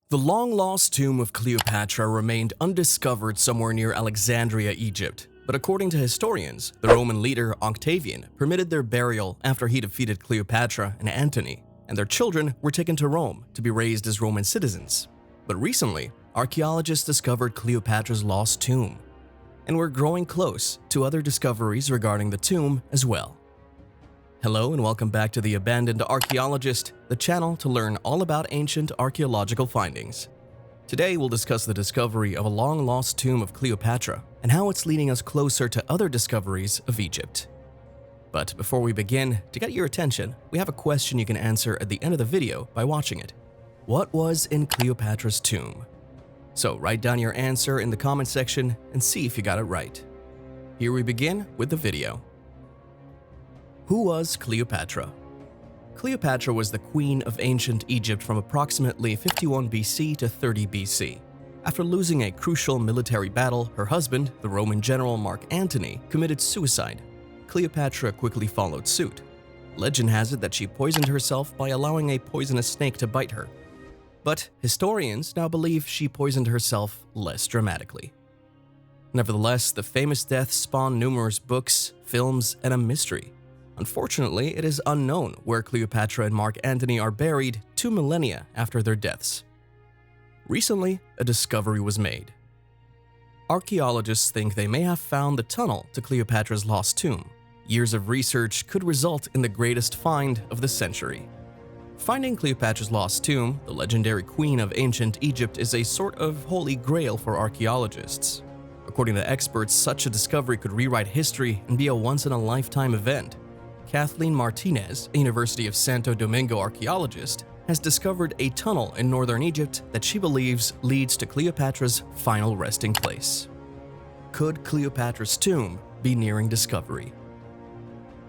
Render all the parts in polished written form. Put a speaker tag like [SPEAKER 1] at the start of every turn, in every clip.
[SPEAKER 1] The long-lost tomb of Cleopatra remained undiscovered somewhere near Alexandria, Egypt. But according to historians, the Roman leader Octavian permitted their burial after he defeated Cleopatra and Antony, and their children were taken to Rome to be raised as Roman citizens. But recently, archaeologists discovered Cleopatra's lost tomb, and we're growing close to other discoveries regarding the tomb as well. Hello and welcome back to the Abandoned Archaeologist, the channel to learn all about ancient archaeological findings. Today we'll discuss the discovery of a long-lost tomb of Cleopatra and how it's leading us closer to other discoveries of Egypt. But before we begin, to get your attention, we have a question you can answer at the end of the video by watching it. What was in Cleopatra's tomb? So write down your answer in the comment section and see if you got it right. Here we begin with the video. Who was Cleopatra? Cleopatra was the queen of ancient Egypt from approximately 51 BC to 30 BC. After losing a crucial military battle, her husband, the Roman general Mark Antony, committed suicide. Cleopatra quickly followed suit. Legend has it that she poisoned herself by allowing a poisonous snake to bite her. But historians now believe she poisoned herself less dramatically. Nevertheless, the famous death spawned numerous books, films, and a mystery. Unfortunately, it is unknown where Cleopatra and Mark Antony are buried 2 millennia after their deaths. Recently, a discovery was made. Archaeologists think they may have found the tunnel to Cleopatra's lost tomb. Years of research could result in the greatest find of the century. Finding Cleopatra's lost tomb, the legendary queen of ancient Egypt, is a sort of holy grail for archaeologists. According to experts, such a discovery could rewrite history and be a once-in-a-lifetime event. Kathleen Martinez, a University of Santo Domingo archaeologist, has discovered a tunnel in northern Egypt that she believes leads to Cleopatra's final resting place. Could Cleopatra's tomb be nearing discovery?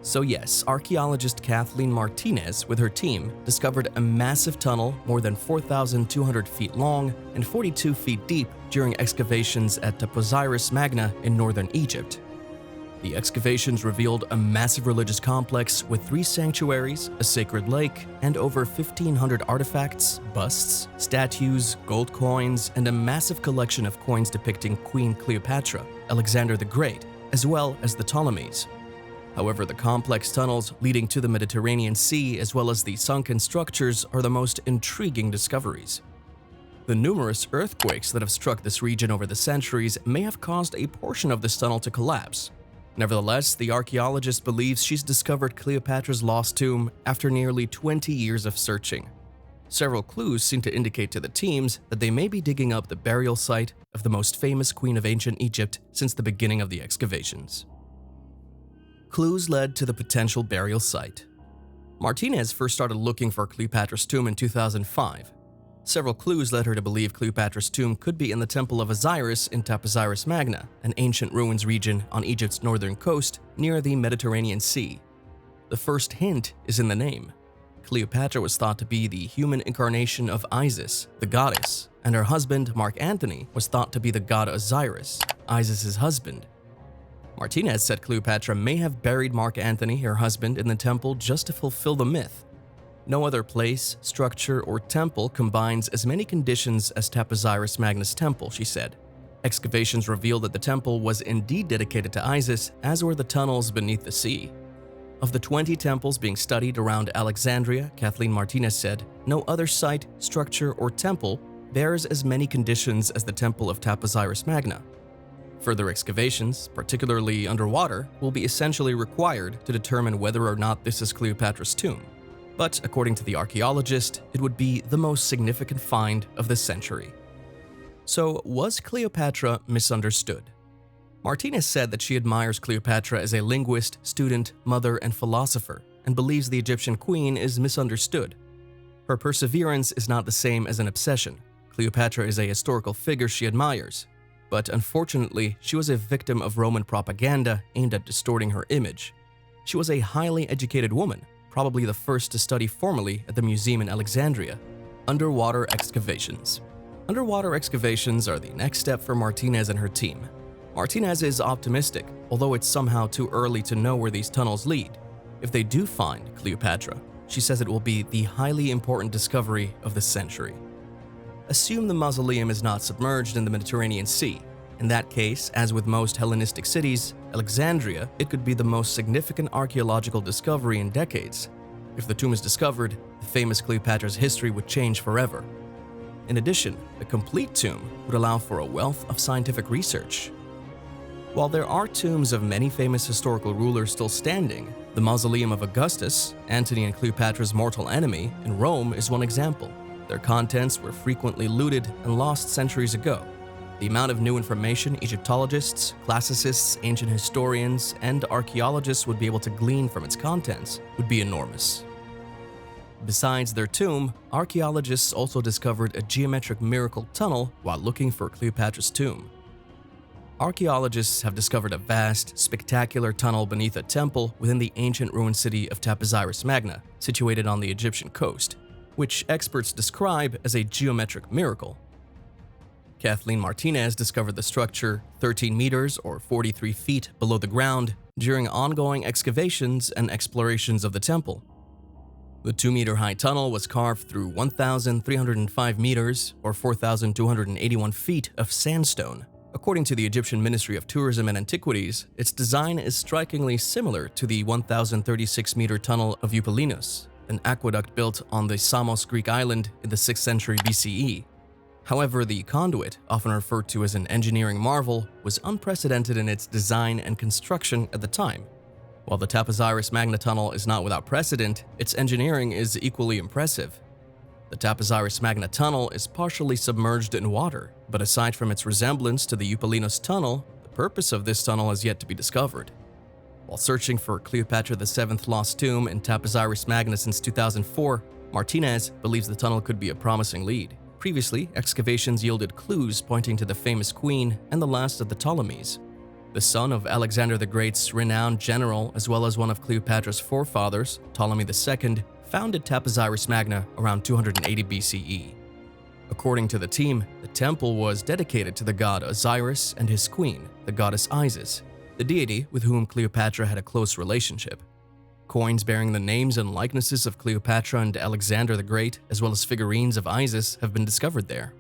[SPEAKER 1] So yes, archaeologist Kathleen Martinez with her team discovered a massive tunnel more than 4,200 feet long and 42 feet deep during excavations at Taposiris Magna in northern Egypt. The excavations revealed a massive religious complex with 3 sanctuaries, a sacred lake, and over 1,500 artifacts, busts, statues, gold coins, and a massive collection of coins depicting Queen Cleopatra, Alexander the Great, as well as the Ptolemies. However, the complex tunnels leading to the Mediterranean Sea as well as the sunken structures are the most intriguing discoveries. The numerous earthquakes that have struck this region over the centuries may have caused a portion of this tunnel to collapse. Nevertheless, the archaeologist believes she's discovered Cleopatra's lost tomb after nearly 20 years of searching. Several clues seem to indicate to the teams that they may be digging up the burial site of the most famous queen of ancient Egypt since the beginning of the excavations. Clues led to the potential burial site. Martinez first started looking for Cleopatra's tomb in 2005. Several clues led her to believe Cleopatra's tomb could be in the Temple of Osiris in Taposiris Magna, an ancient ruins region on Egypt's northern coast near the Mediterranean Sea. The first hint is in the name. Cleopatra was thought to be the human incarnation of Isis, the goddess, and her husband, Mark Antony, was thought to be the god Osiris, Isis's husband. Martinez said Cleopatra may have buried Mark Antony, her husband, in the temple just to fulfill the myth. No other place, structure, or temple combines as many conditions as Taposiris Magna's temple, she said. Excavations revealed that the temple was indeed dedicated to Isis, as were the tunnels beneath the sea. Of the 20 temples being studied around Alexandria, Kathleen Martinez said, no other site, structure, or temple bears as many conditions as the temple of Taposiris Magna. Further excavations, particularly underwater, will be essentially required to determine whether or not this is Cleopatra's tomb. But according to the archaeologist, it would be the most significant find of the century. So, was Cleopatra misunderstood? Martinez said that she admires Cleopatra as a linguist, student, mother, and philosopher, and believes the Egyptian queen is misunderstood. Her perseverance is not the same as an obsession. Cleopatra is a historical figure she admires, but unfortunately, she was a victim of Roman propaganda aimed at distorting her image. She was a highly educated woman, probably the first to study formally at the museum in Alexandria. Underwater excavations. Underwater excavations are the next step for Martinez and her team. Martinez is optimistic, although it's somehow too early to know where these tunnels lead. If they do find Cleopatra, she says it will be the highly important discovery of the century. Assume the mausoleum is not submerged in the Mediterranean Sea. In that case, as with most Hellenistic cities, Alexandria, it could be the most significant archaeological discovery in decades. If the tomb is discovered, the famous Cleopatra's history would change forever. In addition, a complete tomb would allow for a wealth of scientific research. While there are tombs of many famous historical rulers still standing, the mausoleum of Augustus, Antony and Cleopatra's mortal enemy, in Rome is one example. Their contents were frequently looted and lost centuries ago. The amount of new information Egyptologists, classicists, ancient historians, and archaeologists would be able to glean from its contents would be enormous. Besides their tomb, archaeologists also discovered a geometric miracle tunnel while looking for Cleopatra's tomb. Archaeologists have discovered a vast, spectacular tunnel beneath a temple within the ancient ruined city of Taposiris Magna, situated on the Egyptian coast, which experts describe as a geometric miracle. Kathleen Martinez discovered the structure 13 meters or 43 feet below the ground during ongoing excavations and explorations of the temple. The 2-meter-high tunnel was carved through 1,305 meters or 4,281 feet of sandstone. According to the Egyptian Ministry of Tourism and Antiquities, its design is strikingly similar to the 1,036-meter tunnel of Eupalinos, an aqueduct built on the Samos Greek island in the 6th century BCE. However, the conduit, often referred to as an engineering marvel, was unprecedented in its design and construction at the time. While the Taposiris Magna tunnel is not without precedent, its engineering is equally impressive. The Taposiris Magna tunnel is partially submerged in water, but aside from its resemblance to the Eupalinos tunnel, the purpose of this tunnel is yet to be discovered. While searching for Cleopatra VII's lost tomb in Taposiris Magna since 2004, Martinez believes the tunnel could be a promising lead. Previously, excavations yielded clues pointing to the famous queen and the last of the Ptolemies. The son of Alexander the Great's renowned general, as well as one of Cleopatra's forefathers, Ptolemy II, founded Taposiris Magna around 280 BCE. According to the team, the temple was dedicated to the god Osiris and his queen, the goddess Isis, the deity with whom Cleopatra had a close relationship. Coins bearing the names and likenesses of Cleopatra and Alexander the Great, as well as figurines of Isis, have been discovered there.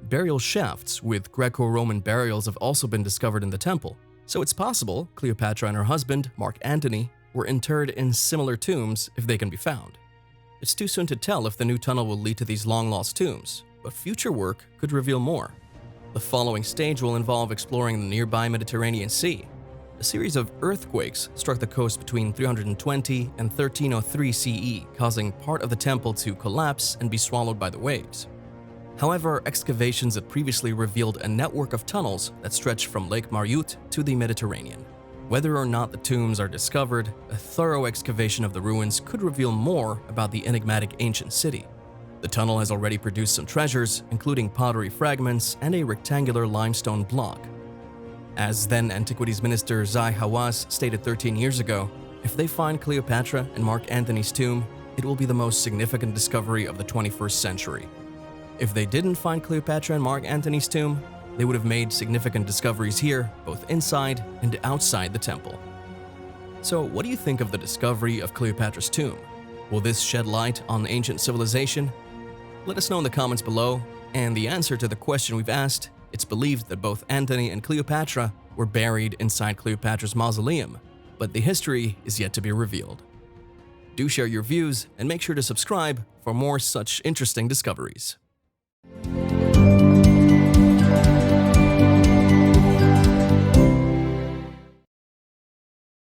[SPEAKER 1] Burial shafts with Greco-Roman burials have also been discovered in the temple, so it's possible Cleopatra and her husband, Mark Antony, were interred in similar tombs if they can be found. It's too soon to tell if the new tunnel will lead to these long-lost tombs, but future work could reveal more. The following stage will involve exploring the nearby Mediterranean Sea. A series of earthquakes struck the coast between 320 and 1303 CE, causing part of the temple to collapse and be swallowed by the waves. However, excavations had previously revealed a network of tunnels that stretched from Lake Mariut to the Mediterranean. Whether or not the tombs are discovered, a thorough excavation of the ruins could reveal more about the enigmatic ancient city. The tunnel has already produced some treasures, including pottery fragments and a rectangular limestone block. As then Antiquities Minister Zahi Hawass stated 13 years ago, if they find Cleopatra and Mark Antony's tomb, it will be the most significant discovery of the 21st century. If they didn't find Cleopatra and Mark Antony's tomb, they would have made significant discoveries here, both inside and outside the temple. So what do you think of the discovery of Cleopatra's tomb? Will this shed light on ancient civilization? Let us know in the comments below, and the answer to the question we've asked: it's believed that both Antony and Cleopatra were buried inside Cleopatra's mausoleum, but the history is yet to be revealed. Do share your views and make sure to subscribe for more such interesting discoveries.